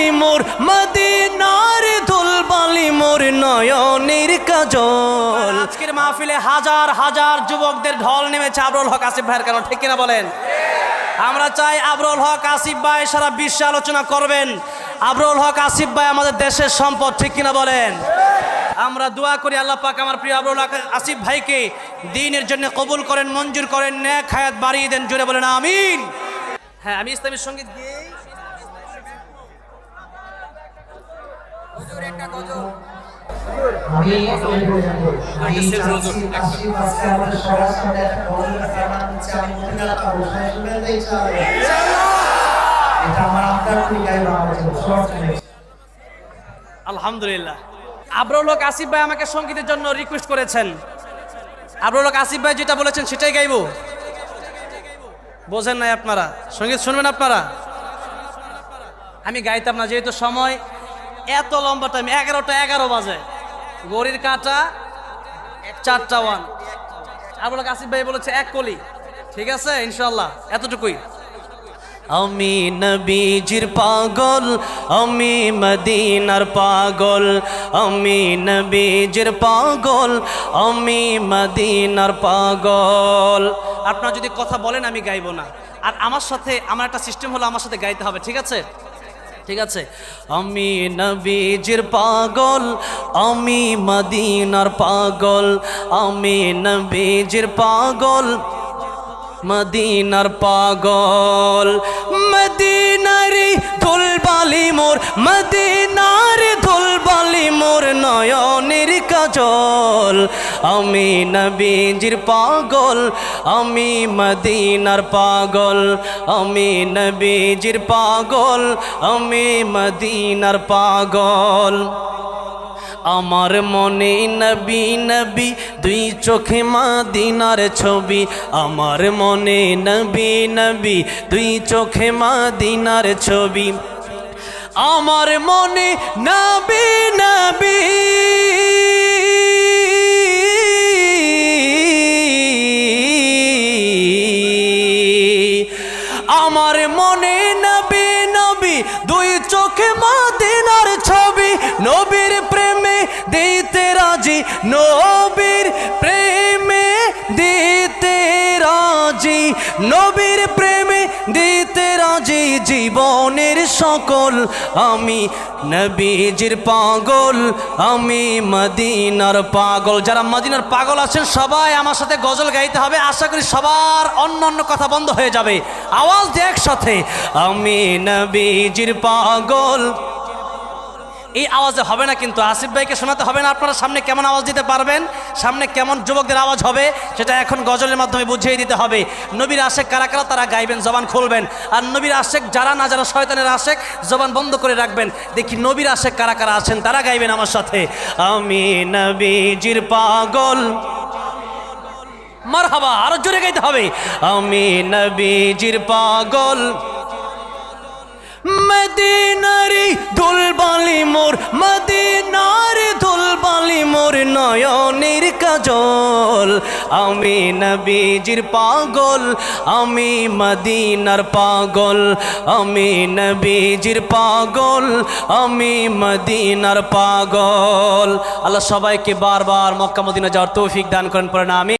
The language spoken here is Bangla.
বালি মোর মদিনার ধুলবালি মোর নয়নের কাজল। আজকের মাহফিলে হাজার হাজার যুবকদের ঢল নেমেছে আবরুল হক আসিফ ভাইয়ের কারণে, ঠিক কিনা বলেন? আমরা চাই আবরুল হক আসিফ ভাই সারা বিশ্বে আলোচনা করবেন। আবরুল হক আসিফ ভাই আমাদের দেশের সম্পদ, ঠিক কিনা বলেন? আমরা দোয়া করি আল্লাহ পাক আমার প্রিয় আবরুল হক আসিফ ভাইকে দ্বীনের জন্য কবুল করেন, মঞ্জুর করেন, নেক হায়াত বাড়িয়ে দেন। জোরে বলেন আমিন। হ্যাঁ, আমি ইসলামী সঙ্গীত গিয়ে আলহামদুলিল্লাহ। আবরুল হক আসিফ ভাই আমাকে সঙ্গীতের জন্য রিকোয়েস্ট করেছেন। আবরুল হক আসিফ ভাই যেটা বলেছেন সেটাই গাইবো। বোঝেন নাই আপনারা? সঙ্গীত শুনবেন আপনারা? আমি গাইতাম না, যেহেতু সময় এত লম্বা টাইম, 11টা 11 বাজে, ঘড়ির কাঁটা 4টা 1। আবরুল হক আসিফ ভাই বলেছে এক কলি, ঠিক আছে ইনশাল্লাহ, এতটুকুই। আমি নবীজির পাগল, আমি মদিনার পাগল, আমি নবীজির পাগল, আমি মদিনার পাগল। আপনারা যদি কথা বলেন আমি গাইবো না, আর আমার সাথে আমার একটা সিস্টেম হলো আমার সাথে গাইতে হবে, ঠিক আছে? ঠিক আছে। আমি নবীজির পাগল, আমি মদিনার পাগল, আমি নবীজির পাগল, মদিনার পাগল। মদিনার ধুলবালি মোর, মদিনার ধুলবালি মোর নয়নের কাজল। আমি নবীজির পাগল, আমি মদিনার পাগল, আমি নবীজির পাগল, আমি মদিনার পাগল। আমার মনে নবী নবী দুই চোখে মদিনার ছবি, আমার মনে নবী নবী দুই চোখে মদিনার ছবি, আমার মনে নবী নবী আমার মনে নবী নবী দুই চোখে মদিনার ছবি। নবীর প্রেমে দিতে রাজি, নবীর প্রেমে দিতে রাজি, নবীর প্রেমে দিতে রাজি জীবনের সকল। আমি নবীজির পাগল, আমি মদিনার পাগল। যারা মদিনার পাগল আছেন সবাই আমার সাথে গজল গাইতে হবে। আশা করি সবার অন্য অন্য কথা বন্ধ হয়ে যাবে, আওয়াজ দিয়ে একসাথে আমি নবীজির পাগল। এই আওয়াজে হবে না, কিন্তু আসিফ ভাইকে শোনাতে হবে না। আপনারা সামনে কেমন আওয়াজ দিতে পারবেন, সামনে কেমন যুবকদের আওয়াজ হবে, সেটা এখন গজলের মাধ্যমে বুঝিয়ে দিতে হবে। নবীর আশেক কারা কারা তারা গাইবেন, জবান খুলবেন। আর নবীর আশেক যারা না, যারা শয়তানের আশেক, জবান বন্ধ করে রাখবেন। দেখি নবীর আশেক কারা কারা আছেন, তারা গাইবেন আমার সাথে। আমি নবীজির পাগল, মারহাবা, আরো জোরে গাইতে হবে। আমি নবীজির পাগল, মদিনারি ধুলবালি মোর, মদিনার ধুলবালি মোর নয়নের কাজল। আমি নবীজির পাগল, আমি মদিনার পাগল, আমি নবীজির পাগল, আমি মদিনার পাগল। আল্লাহ সবাইকে বারবার মক্কা মদিনা যাওয়ার তৌফিক দান করেন, পড়েন আমিন।